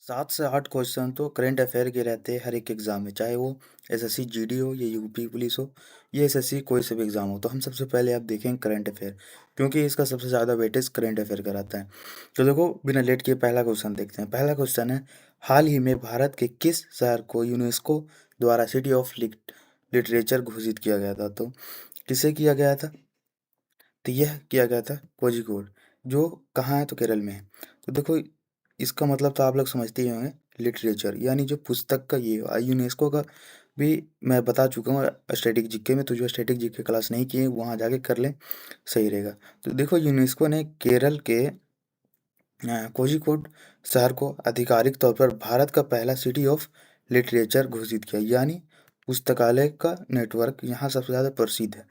7 से 8 क्वेश्चन तो current affair के रहते हैं हर एक एग्जाम में, चाहे वो एसएससी जीडी हो या यूपी पुलिस हो या एसएससी कोई सा भी एग्जाम हो। तो हम सबसे पहले आप देखें करंट अफेयर, क्योंकि इसका सबसे ज़्यादा वेटेज करंट अफेयर का रहता है। तो देखो, बिना लेट किए पहला क्वेश्चन देखते हैं। पहला क्वेश्चन है, हाल ही में भारत के किस शहर को यूनेस्को द्वारा सिटी ऑफ लिटरेचर घोषित किया गया था? तो किसे किया गया था? तो यह किया गया था कोझिकोड, जो कहाँ है? तो केरल में है। तो देखो, इसका मतलब तो आप लोग समझते ही होंगे, लिटरेचर यानी जो पुस्तक का ये यूनेस्को का भी मैं बता चुका हूँ स्टैटिक जीके में। तो जो स्टैटिक जीके क्लास नहीं किए वहाँ जाके कर लें, सही रहेगा। तो देखो, यूनेस्को ने केरल के कोझिकोड शहर को आधिकारिक तौर पर भारत का पहला सिटी ऑफ लिटरेचर घोषित किया, यानी पुस्तकालय का नेटवर्क यहाँ सबसे ज़्यादा प्रसिद्ध है।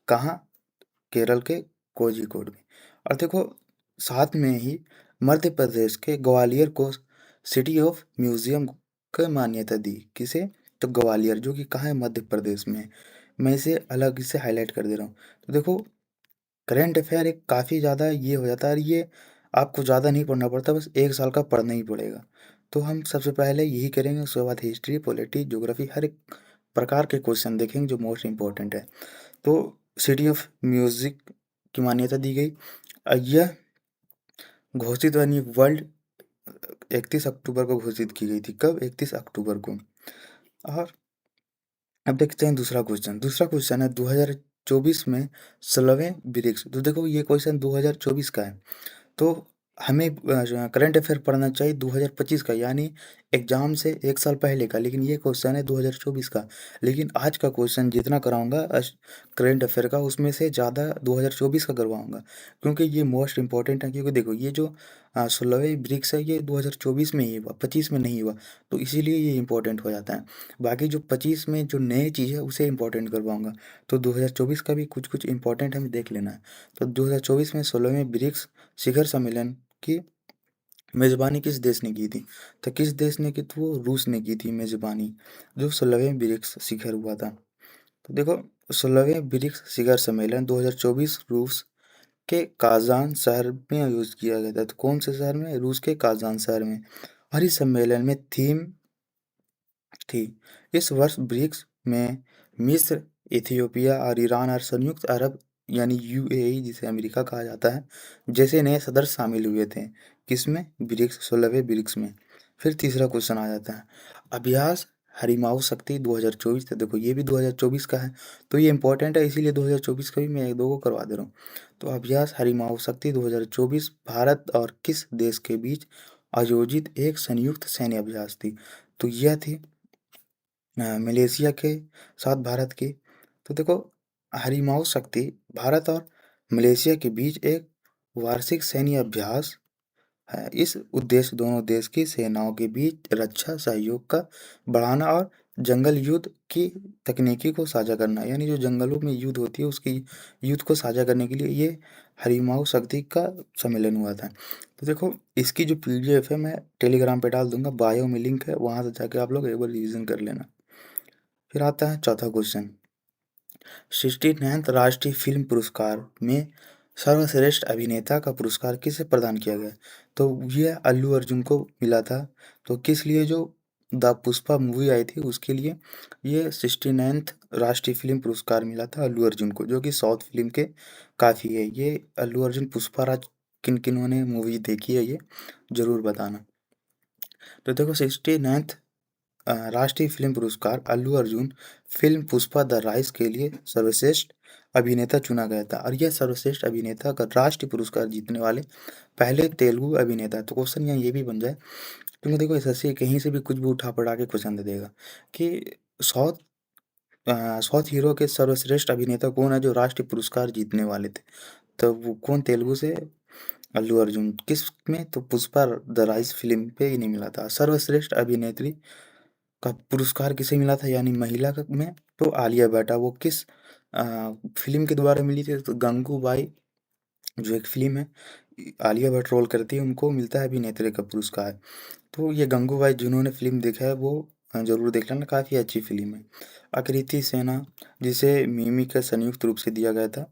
कहाँ? केरल के कोझिकोड में। और देखो, साथ में ही मध्य प्रदेश के ग्वालियर को सिटी ऑफ म्यूजियम की मान्यता दी। किसे? तो ग्वालियर, जो कि कहाँ है? मध्य प्रदेश में है। मैं इसे अलग से हाईलाइट कर दे रहा हूँ। तो देखो, करंट अफेयर एक काफ़ी ज़्यादा ये हो जाता है, और ये आपको ज़्यादा नहीं पढ़ना पड़ता, बस 1 साल का पढ़ना ही पड़ेगा। तो हम सबसे पहले यही करेंगे, उसके बाद हिस्ट्री, पॉलिटी, ज्योग्राफी, हर एक प्रकार के क्वेश्चन देखेंगे जो मोस्ट इम्पोर्टेंट है। तो सिटी ऑफ म्यूजिक की मान्यता दी गई। यह घोषित यानी वर्ल्ड 31 अक्टूबर को घोषित की गई थी। कब? 31 अक्टूबर को। और अब देखते हैं दूसरा क्वेश्चन। दूसरा क्वेश्चन है, 2024 में 16वें ब्रिक्स। तो देखो, ये क्वेश्चन 2024 का है। तो हमें करंट अफेयर पढ़ना चाहिए 2025 का, यानी एग्जाम से 1 साल पहले का, लेकिन ये क्वेश्चन है 2024 का। लेकिन आज का क्वेश्चन जितना कराऊंगा करंट अफेयर का, उसमें से ज़्यादा 2024 का करवाऊंगा, क्योंकि ये मोस्ट इंपॉर्टेंट है। क्योंकि देखो, ये जो 16वें ब्रिक्स है, ये 2024 में ही हुआ, 25 में नहीं हुआ। तो इसीलिए ये इंपॉर्टेंट हो जाता है। बाकी जो 25 में जो नई चीज़ है, उसे इंपॉर्टेंट करवाऊंगा। तो 2024 का भी कुछ कुछ इंपॉर्टेंट हमें देख लेना है। तो 2024 में 16वें ब्रिक्स शिखर सम्मेलन की मेज़बानी किस देश ने की थी? तो किस देश ने की थी? वो रूस ने की थी मेज़बानी, जो 16वें ब्रिक्स शिखर हुआ था। तो देखो, 16वें ब्रिक्स शिखर सम्मेलन 2024 रूस के काज़ान शहर में आयोजित किया गया था। तो कौन से शहर में? रूस के काज़ान शहर में। और इस सम्मेलन में थीम थी, इस वर्ष ब्रिक्स में मिस्र, इथियोपिया और ईरान और संयुक्त अरब यानी यूएई, जिसे अमेरिका कहा जाता है, जैसे नए सदस्य शामिल हुए थे। किसमें? ब्रिक्स, 16वें ब्रिक्स में। फिर तीसरा क्वेश्चन आ जाता है, अभ्यास हरिमाऊ शक्ति 2024। तो देखो, ये भी 2024 का है, तो ये इंपॉर्टेंट है, इसीलिए 2024 का भी मैं एक दो को करवा दे रहा हूँ। तो अभ्यास हरिमाऊ शक्ति 2024 भारत और किस देश के बीच आयोजित एक संयुक्त सैन्य अभ्यास थी? तो यह थी मलेशिया के साथ भारत की। तो देखो, हरिमाऊ शक्ति भारत और मलेशिया के बीच एक वार्षिक सैन्य अभ्यास है। इस उद्देश्य दोनों देश की सेनाओं के बीच रक्षा सहयोग का बढ़ाना और जंगल युद्ध की तकनीकी को साझा करना, यानी जो जंगलों में युद्ध होती है उसकी युद्ध को साझा करने के लिए ये हरिमाऊ शक्ति का सम्मेलन हुआ था। तो देखो, इसकी जो पीडीएफ है मैं टेलीग्राम पे डाल दूंगा, बायो में लिंक है, वहां से जाके आप लोग एक बार रिविजन कर लेना। फिर आता है चौथा क्वेश्चन, 69th राष्ट्रीय फिल्म पुरस्कार में सर्वश्रेष्ठ अभिनेता का पुरस्कार किसे प्रदान किया गया? तो यह अल्लू अर्जुन को मिला था। तो किस लिए? जो द पुष्पा मूवी आई थी उसके लिए ये 69th राष्ट्रीय फिल्म पुरस्कार मिला था अल्लू अर्जुन को, जो कि साउथ फिल्म के काफ़ी है। ये अल्लू अर्जुन पुष्पा राज किन किन्होंने ने मूवी देखी है, ये ज़रूर बताना। तो देखो, 69th राष्ट्रीय फिल्म पुरस्कार अल्लू अर्जुन फिल्म पुष्पा द राइज के लिए सर्वश्रेष्ठ अभिनेता चुना गया था, और यह सर्वश्रेष्ठ अभिनेता का राष्ट्रीय पुरस्कार जीतने वाले पहले तेलुगु अभिनेता। तो क्वेश्चन यहाँ ये भी बन जाए, क्योंकि देखो, एसएससी कहीं से भी कुछ भी उठा पड़ा के क्वेश्चन दे देगा कि साउथ साउथ हीरो के सर्वश्रेष्ठ अभिनेता कौन है जो राष्ट्रीय पुरस्कार जीतने वाले थे? तो वो कौन? तेलुगु से अल्लू अर्जुन। किस में? तो पुष्पा द राइज फिल्म पे इन्हें मिला था। सर्वश्रेष्ठ अभिनेत्री का पुरस्कार किसे मिला था, यानी महिला में? तो आलिया भट्ट। वो किस फिल्म के द्वारा मिली थी? तो गंगूबाई, जो एक फिल्म है, आलिया भट्ट रोल करती है, उनको मिलता है अभिनेत्री का पुरस्कार। तो ये गंगूबाई, जिन्होंने फिल्म देखा है वो जरूर देख लेना, काफ़ी अच्छी फिल्म है। आकृति सेना, जिसे मिमी का संयुक्त रूप से दिया गया था।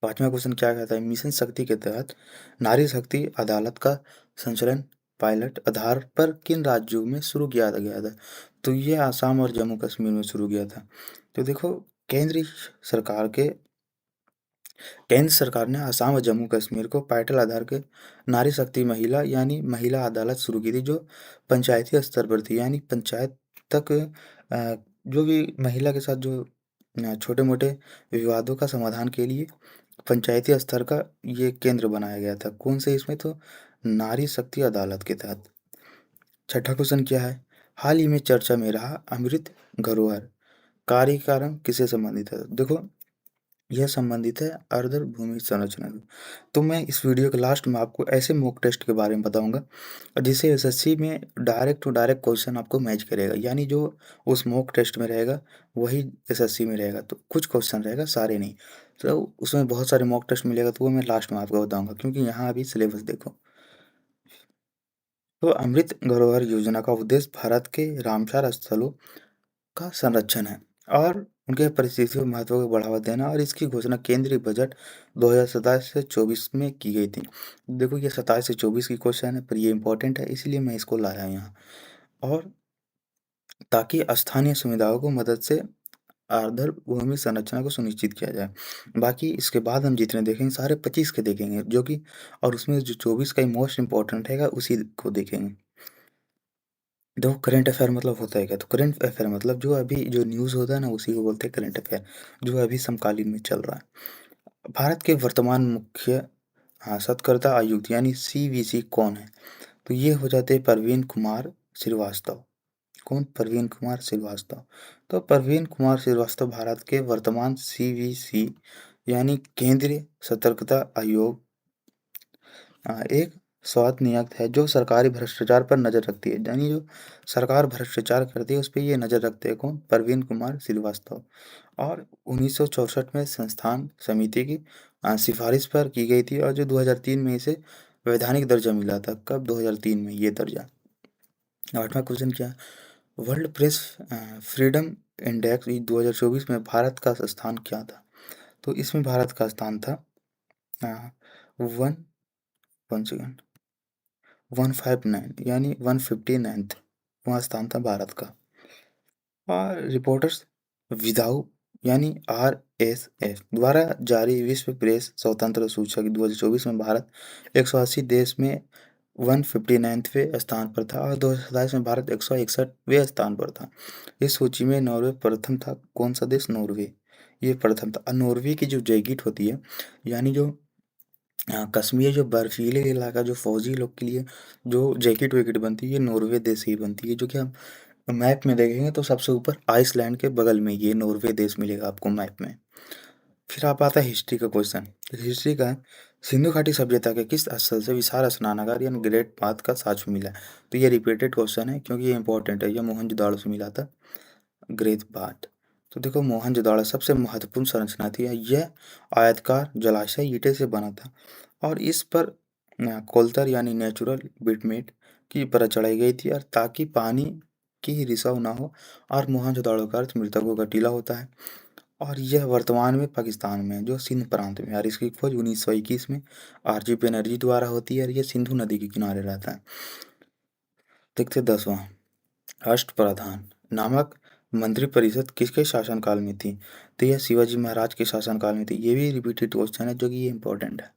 पांचवा क्वेश्चन क्या कहता है, मिशन शक्ति के तहत नारी शक्ति अदालत का संचालन पायलट आधार पर किन राज्यों में शुरू किया गया था? तो ये आसाम और जम्मू कश्मीर में शुरू किया था। तो देखो, केंद्रीय सरकार के केंद्र सरकार ने असम और जम्मू कश्मीर को पायलट आधार के नारी शक्ति महिला यानी महिला अदालत शुरू की थी, जो पंचायती स्तर पर थी। यानी पंचायत तक जो भी महिला के साथ जो छोटे मोटे विवादों का समाधान के लिए पंचायती स्तर का ये केंद्र बनाया गया था। कौन से इसमें? तो नारी शक्ति अदालत के तहत। छठा क्वेश्चन क्या है? हाल ही में चर्चा में रहा अमृत धरोहर कार्यक्रम किससे संबंधित है? देखो, यह संबंधित है अर्धर भूमि संरचना से। तो मैं इस वीडियो के लास्ट में आपको ऐसे मॉक टेस्ट के बारे में बताऊंगा जिससे एसएससी में डायरेक्ट टू डायरेक्ट क्वेश्चन आपको मैच करेगा। यानी जो उस मॉक टेस्ट में रहेगा वही एसएससी में रहेगा। तो कुछ क्वेश्चन रहेगा, सारे नहीं। तो उसमें बहुत सारे मॉक टेस्ट मिलेगा, तो वो मैं लास्ट में आपको बताऊंगा, क्योंकि यहाँ अभी सिलेबस देखो। तो अमृत धरोहर योजना का उद्देश्य भारत के रामसर स्थलों का संरक्षण है और उनके परिस्थितियों महत्व को बढ़ावा देना, और इसकी घोषणा केंद्रीय बजट 2027 से 24 में की गई थी। देखो, ये 27 से 24 की क्वेश्चन है, पर ये इंपॉर्टेंट है, इसलिए मैं इसको लाया हूँ यहाँ। और ताकि स्थानीय समुदायों को मदद से आर्द्र भूमि संरचना को सुनिश्चित किया जाए। बाकी इसके बाद हम जितने देखेंगे सारे 25 के देखेंगे, जो कि और उसमें जो 24 का ही मोस्ट इंपॉर्टेंट है उसी को देखेंगे। देखो, करंट अफेयर मतलब होता है क्या? तो करंट अफेयर मतलब जो अभी जो न्यूज़ होता है ना, उसी को बोलते हैं करंट अफेयर, जो अभी समकालीन में चल रहा है। भारत के वर्तमान मुख्य सत्कर्ता आयुक्त यानी सीवीसी कौन है? तो ये हो जाते हैं प्रवीण कुमार श्रीवास्तव। कौन? प्रवीण कुमार श्रीवास्तव। तो प्रवीण कुमार श्रीवास्तव भारत के वर्तमान सीवीसी यानी केंद्रीय सतर्कता आयोग एक स्वायत्त नियुक्त है जो सरकारी भ्रष्टाचार पर नज़र रखती है। यानी जो सरकार भ्रष्टाचार करती है उस पे ये नज़र रखते हैं। कौन? प्रवीण कुमार श्रीवास्तव। और 1964 में संस्थान समिति की सिफारिश पर की गई थी, और जो 2003 में इसे वैधानिक दर्जा मिला था। कब? 2003 में ये दर्जा। आठवां क्वेश्चन क्या है? वर्ल्ड प्रेस फ्रीडम इंडेक्स 2024 में भारत का स्थान क्या था? तो इसमें भारत का स्थान था वन वन सेकेंड 159 यानी 159th, वहाँ स्थान था भारत का। और रिपोर्टर्स विदाउट यानी आरएसएफ द्वारा जारी विश्व प्रेस स्वतंत्र सूचक 2024 में भारत 180 देश में 159वें स्थान पर था, और 2027 में भारत 161वें स्थान पर था। इस सूची में नॉर्वे प्रथम था। कौन सा देश? नॉर्वे, ये प्रथम था। और नॉर्वे की जो जैकेट होती है, यानी जो कश्मीर जो बर्फीले इलाका जो फौजी लोग के लिए जो जैकेट वैकेट बनती है, ये नॉर्वे देश से ही बनती है। जो कि हम मैप में देखेंगे तो सबसे ऊपर आइसलैंड के बगल में ये नॉर्वे देश मिलेगा आपको मैप में। फिर आप आता है हिस्ट्री का क्वेश्चन। हिस्ट्री का है, सिंधु घाटी सभ्यता के किस स्थल से विशाल स्नानागार यानी ग्रेट बाथ का साक्ष्य मिला है? तो ये रिपीटेड क्वेश्चन है, क्योंकि ये इंपॉर्टेंट है। ये मोहनजोदाड़ो से मिला था ग्रेट बाथ। तो देखो, मोहनजोदाड़ो सबसे महत्वपूर्ण संरचना थी। यह आयताकार जलाशय ईंटे से बना था, और इस पर कोलतर यानी नेचुरल बिटमेट की परत चढ़ाई गई थी, और ताकि पानी की रिसाव ना हो। और मोहनजोदाड़ो का अर्थ मृतकों का टीला होता है, और यह वर्तमान में पाकिस्तान में है, जो सिंध प्रांत में है। और इसकी खोज 1921 में आरजी बनर्जी द्वारा होती है, और यह सिंधु नदी के किनारे रहता है। देखते 10वां, अष्टप्रधान नामक मंत्रिपरिषद किसके शासनकाल में थी? तो यह शिवाजी महाराज के शासनकाल में थी। ये भी रिपीटेड क्वेश्चन है, जो कि ये इंपॉर्टेंट है।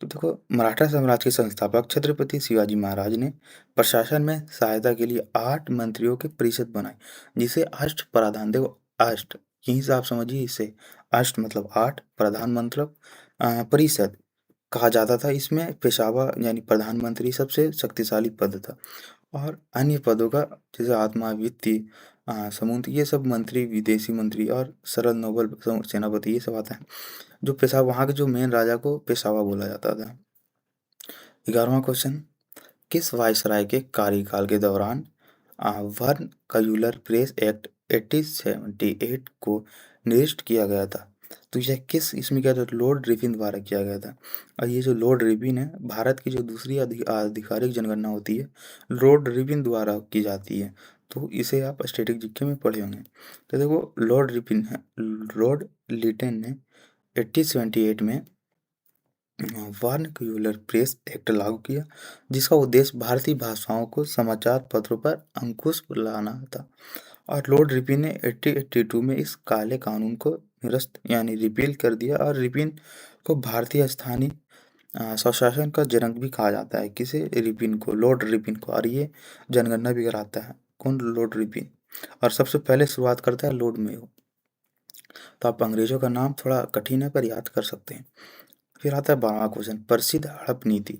तो देखो, मराठा साम्राज्य के संस्थापक छत्रपति शिवाजी महाराज ने प्रशासन में सहायता के लिए 8 मंत्रियों की परिषद बनाई, जिसे अष्ट प्रधान। देखो, अष्ट यहीं से आप समझिए इसे। अष्ट मतलब 8, प्रधान मतलब परिषद कहा जाता था। इसमें पेशवा यानी प्रधानमंत्री सबसे शक्तिशाली पद था, और अन्य पदों का जैसे आत्मा वित्त समूह, ये सब मंत्री, विदेशी मंत्री और सरल नोबल सेनापति, ये सब आता है। जो पेशवा, वहाँ के जो मेन राजा को पेशवा बोला जाता था। 11वां क्वेश्चन, किस वायसराय के कार्यकाल के दौरान वर्न प्रेस एक्ट 1878 को निर्दिष्ट किया गया था? तो यह किस इसमें क्या था? लॉर्ड रिपन द्वारा किया गया था। और ये जो लॉर्ड रिपन है, भारत की जो दूसरी आधिकारिक जनगणना होती है लॉर्ड रिपन द्वारा की जाती है। तो इसे आप स्टैटिक जीके में पढ़े होंगे। तो देखो, लॉर्ड रिपन है, लॉर्ड लिटन ने 1878 में वर्नाक्यूलर प्रेस एक्ट लागू किया, जिसका उद्देश्य भारतीय भाषाओं को समाचार पत्रों पर अंकुश लाना था। और लॉर्ड रिपन ने 1882 में इस काले कानून को निरस्त यानी रिपील कर दिया। और रिपन को भारतीय स्थानीय स्वशासन का जनक भी कहा जाता है। किसे? रिपन को, लॉर्ड रिपन को। और ये जनगणना भी कराता है। कौन? Lord Ripon. और सबसे पहले शुरुआत करता है लॉर्ड मेयो। तो आप अंग्रेजों का नाम थोड़ा कठिन है पर याद कर सकते हैं। फिर आता है 12वां क्वेश्चन, प्रसिद्ध हड़प नीति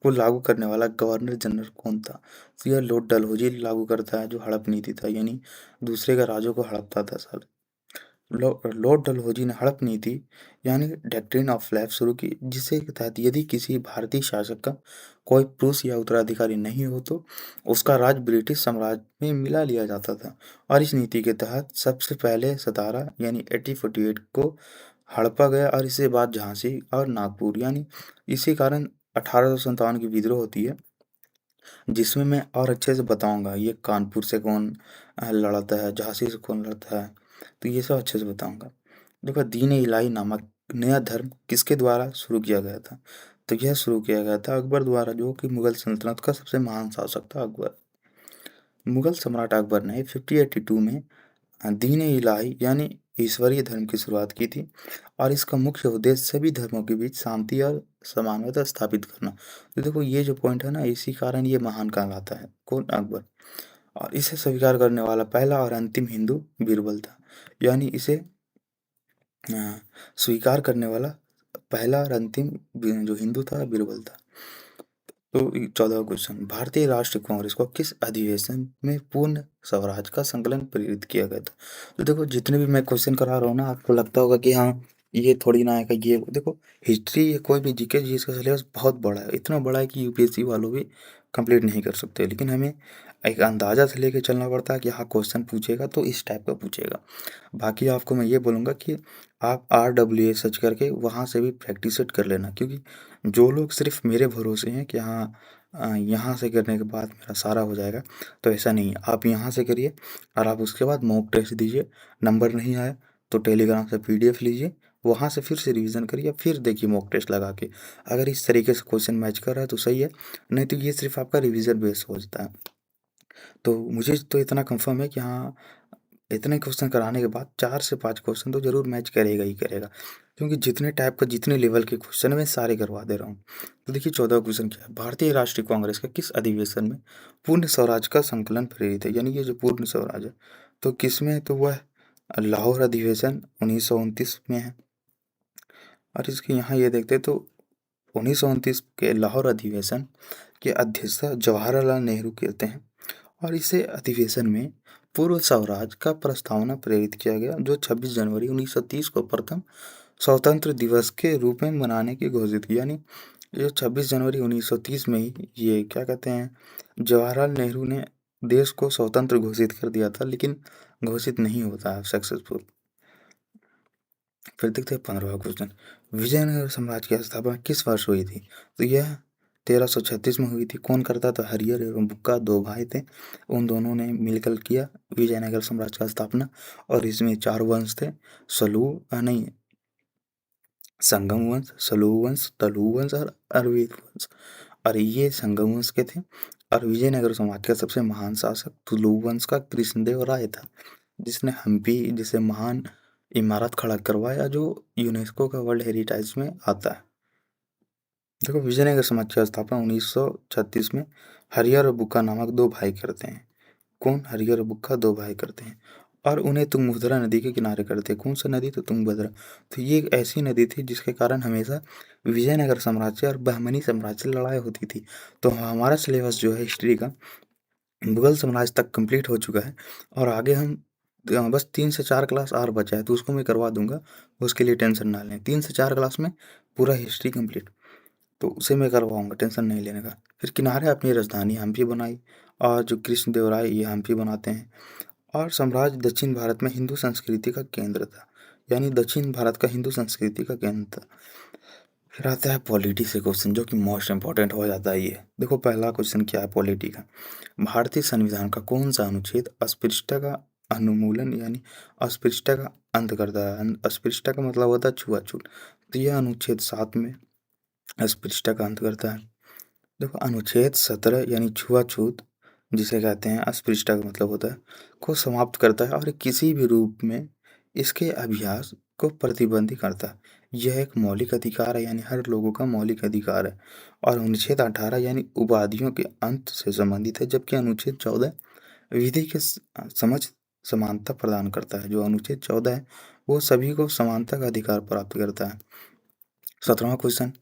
को लागू करने वाला गवर्नर जनरल कौन था? तो यह लॉर्ड डलहौजी लागू करता है, जो हड़प नीति था, यानी दूसरे का राज्यों को हड़पता था साल। लॉर्ड डलहौजी ने हड़प नीति यानी डॉक्ट्रिन ऑफ लैफ शुरू की, जिसके तहत यदि किसी भारतीय शासक का कोई पुरुष या उत्तराधिकारी नहीं हो तो उसका राज ब्रिटिश साम्राज्य में मिला लिया जाता था। और इस नीति के तहत सबसे पहले सतारा यानी 1848 को हड़पा गया, और इसके बाद झांसी और नागपुर, यानी इसी कारण 1857 की विद्रोह होती है, जिसमें मैं और अच्छे से बताऊंगा ये कानपुर से कौन लड़ता है, झांसी से कौन लड़ता है, तो ये सब अच्छे से बताऊंगा। देखो, दीन इलाही नामक नया धर्म किसके द्वारा शुरू किया गया था? तो यह शुरू किया गया था अकबर द्वारा, जो कि मुगल सल्तनत का सबसे महान शासक था अकबर। मुगल सम्राट अकबर ने 1582 में दीन इलाही यानी ईश्वरीय धर्म की शुरुआत की थी। और इसका मुख्य उद्देश्य सभी धर्मों के बीच शांति और समानता स्थापित करना। तो देखो, ये जो पॉइंट है ना, इसी कारण ये महान कहलाता है। कौन? अकबर। और इसे स्वीकार करने वाला पहला और अंतिम हिंदू बीरबल था, यानी इसे अ, स्वीकार करने वाला पहला और अंतिम जो हिंदू था बीरबल था। तो 14वां क्वेश्चन, भारतीय राष्ट्रीय कांग्रेस को किस अधिवेशन में पूर्ण स्वराज का संकलन प्रेरित किया गया था? तो देखो, जितने भी मैं क्वेश्चन करा रहा हूँ ना, आपको लगता होगा कि हाँ, ये थोड़ी ना आएगा। ये देखो, हिस्ट्री या कोई भी जीके जी इसका सिलेबस बहुत बड़ा है, इतना बड़ा है कि यूपीएससी वालों भी कंप्लीट नहीं कर सकते। लेकिन हमें एक अंदाजा से लेके चलना पड़ता है कि हाँ, क्वेश्चन पूछेगा तो इस टाइप का पूछेगा। बाकी आपको मैं ये बोलूँगा कि आप RWA सर्च करके वहाँ से भी प्रैक्टिस सेट कर लेना, क्योंकि जो लोग सिर्फ मेरे भरोसे हैं कि हाँ, यहाँ से करने के बाद मेरा सारा हो जाएगा, तो ऐसा नहीं है। आप यहाँ से करिए और आप उसके बाद मॉक टेस्ट दीजिए। नंबर नहीं आया तो टेलीग्राम से PDF लीजिए, वहाँ से फिर से रिवीजन करिए, फिर देखिए मॉक टेस्ट लगा के। अगर इस तरीके से क्वेश्चन मैच कर रहा है तो सही है, नहीं तो ये सिर्फ आपका रिवीजन बेस हो जाता है। तो मुझे तो इतना कंफर्म है कि हाँ, इतने क्वेश्चन कराने के बाद 4 से 5 क्वेश्चन तो ज़रूर मैच करेगा ही करेगा, क्योंकि जितने टाइप का, जितने लेवल के क्वेश्चन है मैं सारे करवा दे रहा हूँ। तो देखिए, 14वां क्वेश्चन क्या है, भारतीय राष्ट्रीय कांग्रेस का किस अधिवेशन में पूर्ण स्वराज का संकलन प्रेरित है? यानी ये जो पूर्ण स्वराज है तो किस में है? तो वह लाहौर अधिवेशन 1929 में है। और इसके यहाँ ये देखते हैं तो 1929 के लाहौर अधिवेशन के अध्यक्षता जवाहरलाल नेहरू करते हैं। और इसे अधिवेशन में पूर्व स्वराज का प्रस्तावना प्रेरित किया गया, जो 26 जनवरी 1930 को प्रथम स्वतंत्र दिवस के रूप में मनाने की घोषित की। यानी ये 26 जनवरी 1930 में ही ये क्या कहते हैं, जवाहरलाल नेहरू ने देश को स्वतंत्र घोषित कर दिया था, लेकिन घोषित नहीं होता है सक्सेसफुल। फिर देखते हैं 15वां क्वेश्चन, विजयनगर साम्राज्य की स्थापना किस वर्ष हुई थी? तो यह 1336 में हुई थी। कौन करता था? हरिहर एवं बुक्का दो भाई थे, उन दोनों ने मिलकर किया विजयनगर साम्राज्य का स्थापना। और इसमें 4 वंश थे, सलू नहीं, संगम वंश, सलू वंश, तलू वंश और अरविद वंश। और ये संगम वंश के थे। और विजयनगर साम्राज्य का सबसे महान शासक तुलु वंश का कृष्णदेव राय था, जिसने हम्पी जिसे महान इमारत खड़ा करवाया, जो यूनेस्को का वर्ल्ड हेरिटेज में आता है। देखो, विजयनगर साम्राज्य की स्थापना 1936 में हरिहर और बुक्का नामक दो भाई करते हैं। कौन? हरिहर और बुक्का दो भाई करते हैं, और उन्हें तुंगभद्रा नदी के किनारे करते हैं। कौन सा नदी? तो तुंगभद्रा। तो ये एक ऐसी नदी थी जिसके कारण हमेशा विजयनगर साम्राज्य और बहमनी साम्राज्य से लड़ाई होती थी। तो हमारा सिलेबस जो है हिस्ट्री का, मुगल साम्राज्य तक कंप्लीट हो चुका है। और आगे हम बस 3 से 4 क्लास और बचा है, तो उसको मैं करवा दूंगा। उसके लिए टेंशन ना लें, 3 से 4 क्लास में पूरा हिस्ट्री कंप्लीट, तो उसे मैं करवाऊंगा, टेंशन नहीं लेने का। फिर किनारे अपनी राजधानी हम्पी बनाई, और जो कृष्णदेवराय ये हम्पी बनाते हैं। और साम्राज्य दक्षिण भारत में हिंदू संस्कृति का केंद्र था, यानी दक्षिण भारत का हिंदू संस्कृति का केंद्र था। फिर आता है पॉलिटी से क्वेश्चन, जो कि मोस्ट इंपॉर्टेंट हो जाता है ये। देखो, पहला क्वेश्चन क्या है पॉलिटी का, भारतीय संविधान का कौन सा अनुच्छेद अस्पृश्यता का अनुमूलन यानी अस्पृश्यता का अंत करता है? अस्पृश्यता का मतलब होता है छुआछूत। तो यह अनुच्छेद 7 में अस्पृश्यता का अंत करता है। देखो अनुच्छेद 17 यानी छुआछूत जिसे कहते हैं अस्पृश्यता का मतलब होता है को समाप्त करता है और किसी भी रूप में इसके अभ्यास को प्रतिबंधित करता है। यह एक मौलिक अधिकार है यानी हर लोगों का मौलिक अधिकार है। और अनुच्छेद 18 यानी उपाधियों के अंत से संबंधित है, जबकि अनुच्छेद 14 विधि के समझ समानता प्रदान करता है। जो अनुच्छेद 14 है वो सभी को समानता का अधिकार प्राप्त करता है। 17वां क्वेश्चन,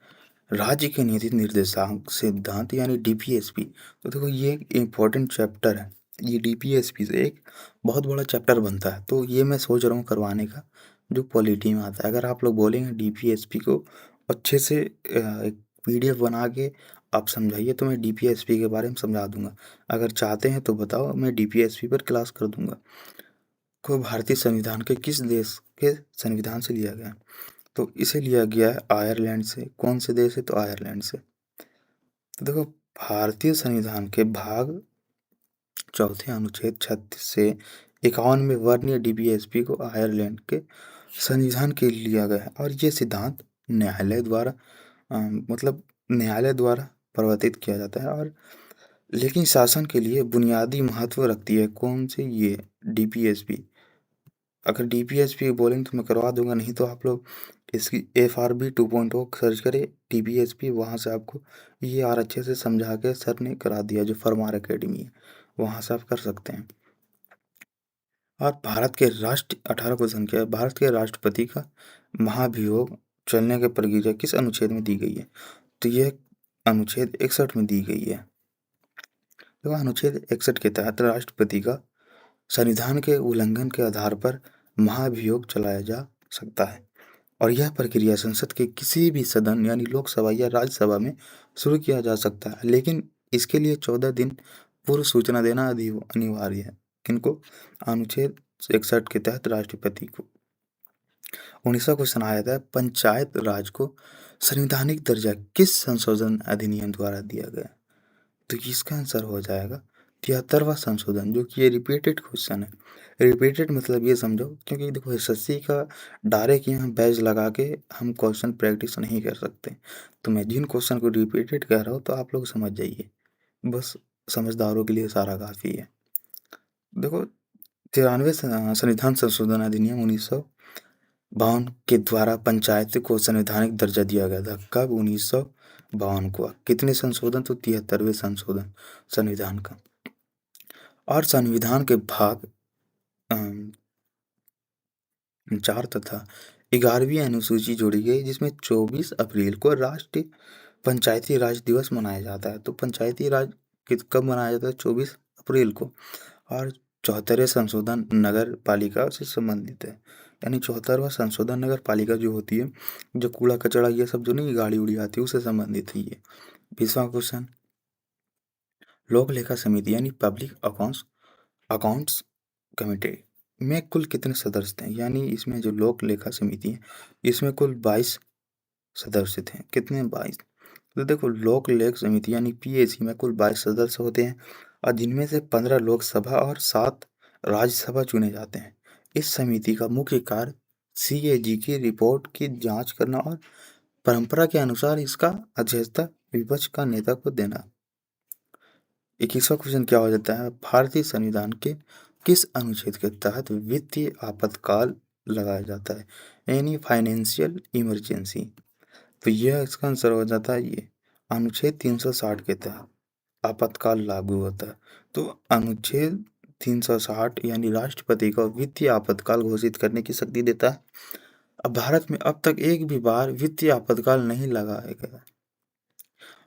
राज्य के नीति निर्देशांक सिद्धांत यानी डीपीएसपी। तो देखो ये एक इम्पोर्टेंट चैप्टर है। ये डीपीएसपी से एक बहुत बड़ा चैप्टर बनता है, तो ये मैं सोच रहा हूँ करवाने का, जो पॉलिटी में आता है। अगर आप लोग बोलेंगे डीपीएसपी को अच्छे से एक पीडीएफ बना के आप समझाइए तो मैं डीपीएसपी के बारे में समझा दूंगा। अगर चाहते हैं तो बताओ, मैं डीपीएसपी पर क्लास कर दूंगा। को भारतीय संविधान के किस देश के संविधान से लिया गया? तो इसे लिया गया है आयरलैंड से। कौन से देश है? तो आयरलैंड से। तो देखो भारतीय संविधान के भाग चौथे अनुच्छेद 36 से 51 में वर्णीय डीपीएसपी को आयरलैंड के संविधान के लिए लिया गया है और ये सिद्धांत न्यायालय द्वारा मतलब न्यायालय द्वारा प्रवर्तित किया जाता है। और लेकिन शासन के लिए बुनियादी महत्व रखती है। कौन सी? ये डीपीएसपी। अगर डीपीएसपी बोलेंगे तो मैं करवा दूंगा, नहीं तो आप लोग इसकी FRB 2.0 सर्च करें डीपीएसपी, वहाँ से आपको ये और अच्छे से समझा के सर ने करा दिया। जो फरमार एकेडमी है वहाँ से आप कर सकते हैं। और भारत के राष्ट्र 18 को संख्या है, भारत के राष्ट्रपति का महाभियोग चलने की प्रक्रिया किस अनुच्छेद में दी गई है? तो यह अनुच्छेद 61 में दी गई है। तो अनुच्छेद 61 के तहत राष्ट्रपति का संविधान के उल्लंघन के आधार पर महाभियोग चलाया जा सकता है और यह प्रक्रिया संसद के किसी भी सदन यानी लोकसभा या राज्यसभा में शुरू किया जा सकता है, लेकिन इसके लिए 14 दिन पूर्व सूचना देना अनिवार्य है। किनको? अनुच्छेद 61 के तहत राष्ट्रपति को। 19वां क्वेश्चन आया था, पंचायत राज को संवैधानिक दर्जा किस संशोधन अधिनियम द्वारा दिया गया? तो इसका आंसर हो जाएगा 73वां संशोधन, जो कि ये रिपीटेड क्वेश्चन है। रिपीटेड मतलब ये समझो, क्योंकि देखो एसएससी का डायरेक्ट यहाँ बैच लगा के हम क्वेश्चन प्रैक्टिस नहीं कर सकते, तो मैं जिन क्वेश्चन को रिपीटेड कह रहा हूँ तो आप लोग समझ जाइए, बस समझदारों के लिए सारा काफ़ी है। देखो 93 संविधान संशोधन अधिनियम 1952 के द्वारा पंचायत को संवैधानिक दर्जा दिया गया था। कब? 1952 को। कितने संशोधन? तो 73वें संशोधन संविधान का। और संविधान के भाग 4 तथा 11वीं अनुसूची जोड़ी गई, जिसमें 24 अप्रैल को राष्ट्रीय पंचायती राज दिवस मनाया जाता है। तो पंचायती राज कब मनाया जाता है? 24 अप्रैल को। और 74वें संशोधन नगर पालिका से संबंधित है, यानी 74वां संशोधन नगर पालिका जो होती है, जो कूड़ा कचरा ये सब जो नहीं गाड़ी उड़ी आती है उससे संबंधित है ये। 20वां क्वेश्चन, लोक लेखा समिति यानी पब्लिक अकाउंट्स अकाउंट्स कमेटी में कुल कितने सदस्य हैं? यानी इसमें जो लोक लेखा समिति है इसमें कुल 22 सदस्य थे। कितने? 22। तो देखो लोक लेख समिति यानी PAC में कुल 22 सदस्य होते हैं और जिनमें से 15 लोकसभा और 7 राज्यसभा चुने जाते हैं। इस समिति का मुख्य कार्य CAG की रिपोर्ट की जांच करना और परंपरा के अनुसार इसका अध्यक्षता विपक्ष का नेता को देना। 21वां क्वेश्चन क्या हो जाता है, भारतीय संविधान के किस अनुच्छेद के तहत वित्तीय आपातकाल लगाया जाता है, यानी फाइनेंशियल इमरजेंसी? तो यह इसका आंसर हो जाता है ये अनुच्छेद 360 के तहत आपातकाल लागू होता है। तो अनुच्छेद 360 यानी राष्ट्रपति को वित्तीय आपातकाल घोषित करने की शक्ति देता है। अब भारत में अब तक एक भी बार वित्तीय आपातकाल नहीं लगाया गया।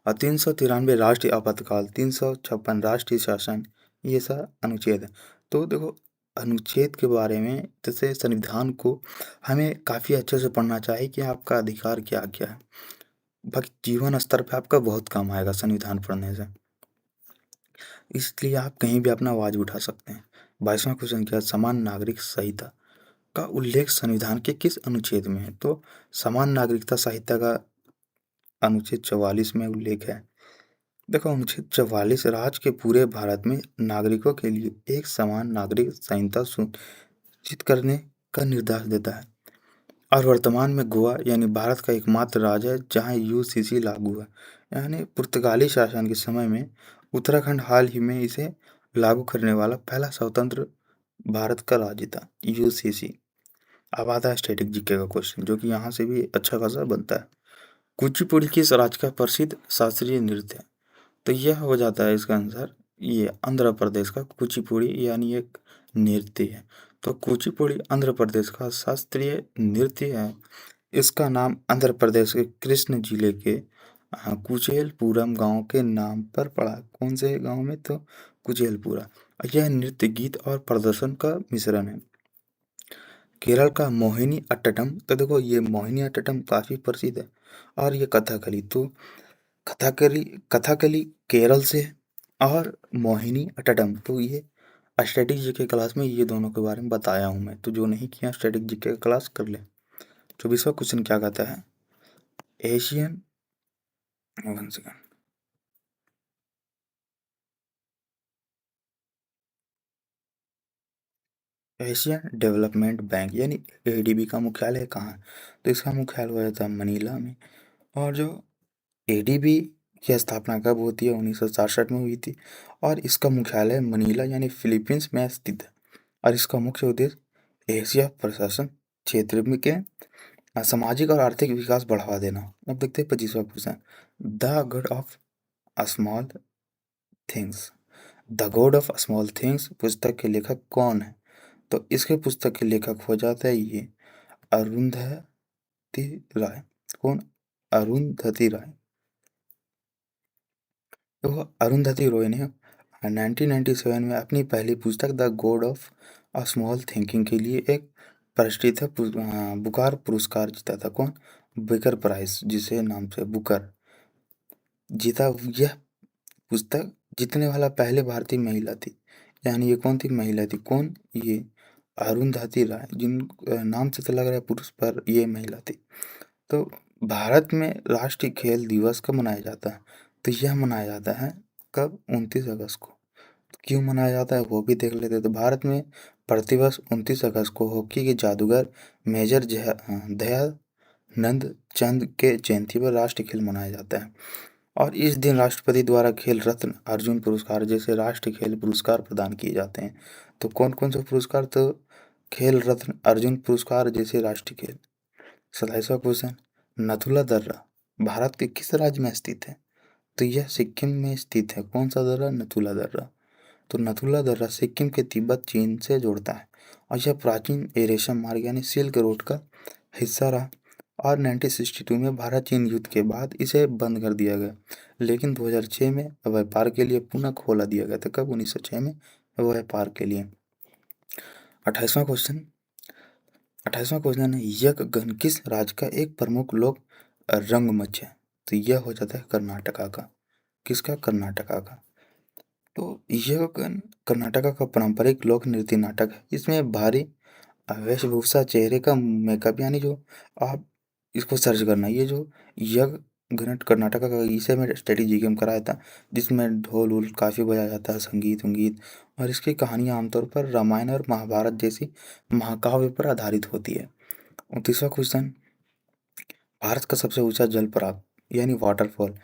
और 393 राष्ट्रीय आपातकाल, 356 राष्ट्रीय शासन, ये सब अनुच्छेद है। तो देखो अनुच्छेद के बारे में जैसे संविधान को हमें काफ़ी अच्छे से पढ़ना चाहिए कि आपका अधिकार क्या क्या है। बाकी जीवन स्तर पे आपका बहुत काम आएगा संविधान पढ़ने से, इसलिए आप कहीं भी अपना आवाज़ उठा सकते हैं। 22वां क्वेश्चन क्या है, समान नागरिक संहिता का उल्लेख संविधान के किस अनुच्छेद में है? तो समान नागरिकता संहिता का अनुच्छेद 44 में उल्लेख है। देखो अनुच्छेद 44 राज्य के पूरे भारत में नागरिकों के लिए एक समान नागरिक संहिता सुनिश्चित करने का निर्देश देता है। और वर्तमान में गोवा यानी भारत का एकमात्र राज्य है जहाँ यूसीसी लागू है। यानी पुर्तगाली शासन के समय में उत्तराखंड हाल ही में इसे लागू करने वाला पहला स्वतंत्र भारत का राज्य था, यूसीसी। अब आता है स्टैटिक जीके का क्वेश्चन, जो कि यहाँ से भी अच्छा खासा बनता है। कुचिपुड़ी किस राज्य का प्रसिद्ध शास्त्रीय नृत्य है? तो यह हो जाता है इसका आंसर, ये आंध्र प्रदेश का कुचिपुड़ी यानी एक नृत्य है। तो कुचिपुड़ी आंध्र प्रदेश का शास्त्रीय नृत्य है। इसका नाम आंध्र प्रदेश के कृष्ण जिले के कुचेलपुरम गांव के नाम पर पड़ा। कौन से गांव में? तो कुचेलपुरा। यह नृत्य गीत और प्रदर्शन का मिश्रण है। केरल का मोहिनी अट्टम, तो देखो ये मोहिनी अट्टम काफी प्रसिद्ध है। और ये कथकली, तो कथकली कथकली केरल से है, और मोहिनी अट्टम तो ये स्टैटिक जीके क्लास में ये दोनों के बारे में बताया हूँ मैं। तो जो नहीं किया स्टैटिक जीके क्लास कर ले। 24वां क्वेश्चन क्या कहता है? Asian, one second, Asian development bank यानी एडीबी का मुख्यालय कहाँ है? तो इसका मुख्यालय हो जाता है मनीला में। और जो एडीबी की स्थापना कब होती है? 1967 में हुई थी। और इसका मुख्यालय मनीला यानी फिलीपींस में स्थित है। और इसका मुख्य उद्देश्य एशिया प्रशासन क्षेत्र में के सामाजिक और आर्थिक विकास बढ़ावा देना। अब देखते हैं 25वां question. The god of small things, the god of small things पुस्तक के लेखक कौन है? तो इसके पुस्तक के लेखक हो जाता है ये अरुंधति राय। कौन? अरुंधति राय। तो अरुंधति रॉय ने 1997 में अपनी पहली पुस्तक the god of a small thinking के लिए एक प्रतिष्ठित बुकार पुरस्कार जीता था। कौन? बुकर प्राइज, जिसे नाम से बुकर जीता। यह पुस्तक जीतने वाला पहले भारतीय महिला थी। यानी ये कौन थी? महिला थी। कौन? ये अरुंधति राय, जिन नाम से तो लग रहा है पुरुष, पर ये महिला थी। तो भारत में राष्ट्रीय खेल दिवस कब मनाया जाता है? तो यह मनाया जाता है कब? 29 अगस्त को। तो क्यों मनाया जाता है वो भी देख लेते हैं। तो भारत में प्रतिवर्ष 29 अगस्त को हॉकी के जादूगर मेजर दयानंद चंद के जयंती पर राष्ट्रीय खेल मनाया जाता है। और इस दिन राष्ट्रपति द्वारा खेल रत्न, अर्जुन पुरस्कार जैसे राष्ट्रीय खेल पुरस्कार प्रदान किए जाते हैं। तो कौन कौन से पुरस्कार? तो खेल रत्न, अर्जुन पुरस्कार जैसे राष्ट्रीय खेल। 27वां क्वेश्चन। नथुला दर्रा भारत के किस राज्य में स्थित है? तो यह सिक्किम में स्थित है। कौन सा दर्रा? नथुला दर्रा। तो नथुला दर्रा सिक्किम के तिब्बत चीन से जोड़ता है। और यह प्राचीन रेशम मार्ग यानी सिल्क रोड का हिस्सा रहा। और 1962 में भारत चीन युद्ध के बाद इसे बंद कर दिया गया, लेकिन 2006 में व्यापार के लिए पुनः खोला दिया गया था। कब? 1906 में व्यापार के लिए। 28वां क्वेश्चन। 28वां क्वेश्चन है यक्षगन किस राज्य का एक प्रमुख लोक रंगमंच है? तो यह हो जाता है कर्नाटका का। किसका? कर्नाटका का। तो यक्षगन कर्नाटका का पारंपरिक लोक नृत्य नाटक है। इसमें भारी वेशभूषा, चेहरे का मेकअप, यानी जो आप इसको सर्च करना, ये जो यक्षगन कर्नाटका का, इसे मैं स्टडी जी में कराया था, जिसमें ढोल वोल काफ़ी बजाया जाता है, संगीत वंगीत। और इसकी कहानियाँ आमतौर पर रामायण और महाभारत जैसी महाकाव्य पर आधारित होती है। 29वां क्वेश्चन। भारत का सबसे ऊंचा जलप्रपात यानी वाटरफॉल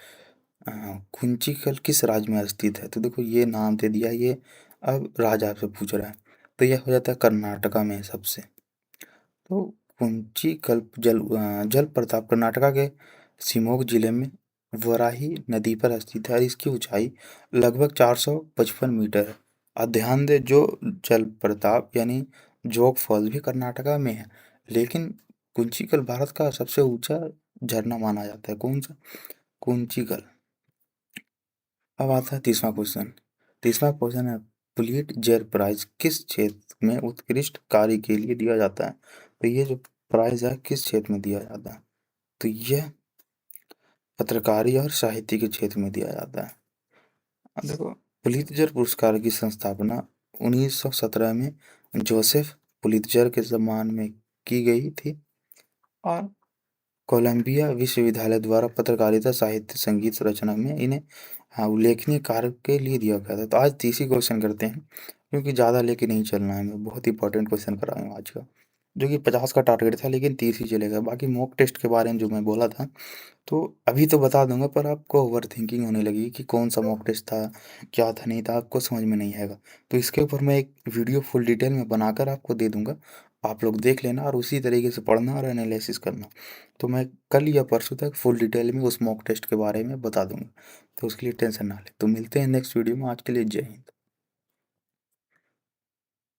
कुंचिकल किस राज्य में स्थित है? तो देखो ये नाम दे दिया, ये अब राज्य आपसे पूछ रहा है। तो यह हो जाता है कर्नाटका में सबसे। तो कुंचिकल जल प्रताप कर्नाटका के शिमोग जिले में वराही नदी पर स्थित है। और इसकी ऊंचाई लगभग 455 मीटर है। और ध्यान दे, जो जल प्रताप यानी जोग फॉल्स भी कर्नाटका में है, लेकिन कुंचिकल भारत का सबसे ऊंचा झरना माना जाता है। कौन सा? कुंचिकल। अब आता है 30वां क्वेश्चन। 30वां क्वेश्चन है पुलिटजर प्राइज किस क्षेत्र में उत्कृष्ट कार्य के लिए दिया जाता है? तो ये जो प्राइज है किस क्षेत्र में दिया जाता है? तो यह पत्रकारी और साहित्य के क्षेत्र में दिया जाता है। अब देखो, पुलित्जर पुरस्कार की स्थापना 1917 में जोसेफ पुलित्जर के सम्मान में की गई थी। और कोलंबिया विश्वविद्यालय द्वारा पत्रकारिता, साहित्य, संगीत रचना में इन्हें उल्लेखनीय कार्य के लिए दिया गया था। तो आज 30 ही क्वेश्चन करते हैं, क्योंकि ज़्यादा लेके नहीं चलना है, मैं बहुत इंपॉर्टेंट क्वेश्चन कर रहा हूँ आज का। जो कि 50 का टारगेट था लेकिन 30 ही चले गए। बाकी मॉक टेस्ट के बारे में जो मैं बोला था, तो अभी तो बता दूँगा पर आपको ओवरथिंकिंग होने लगेगी कि कौन-सा मॉक टेस्ट था, क्या था, नहीं था, आपको समझ में नहीं आएगा। तो इसके ऊपर मैं एक वीडियो फुल डिटेल में बनाकर आपको दे दूँगा। आप लोग देख लेना और उसी तरीके से पढ़ना और एनालिसिस करना। तो मैं कल या परसों तक फुल डिटेल में उस मॉक टेस्ट के बारे में बता दूँगा। तो उसके लिए टेंशन ना लें। तो मिलते हैं नेक्स्ट वीडियो में, आज के लिए जय हिंद।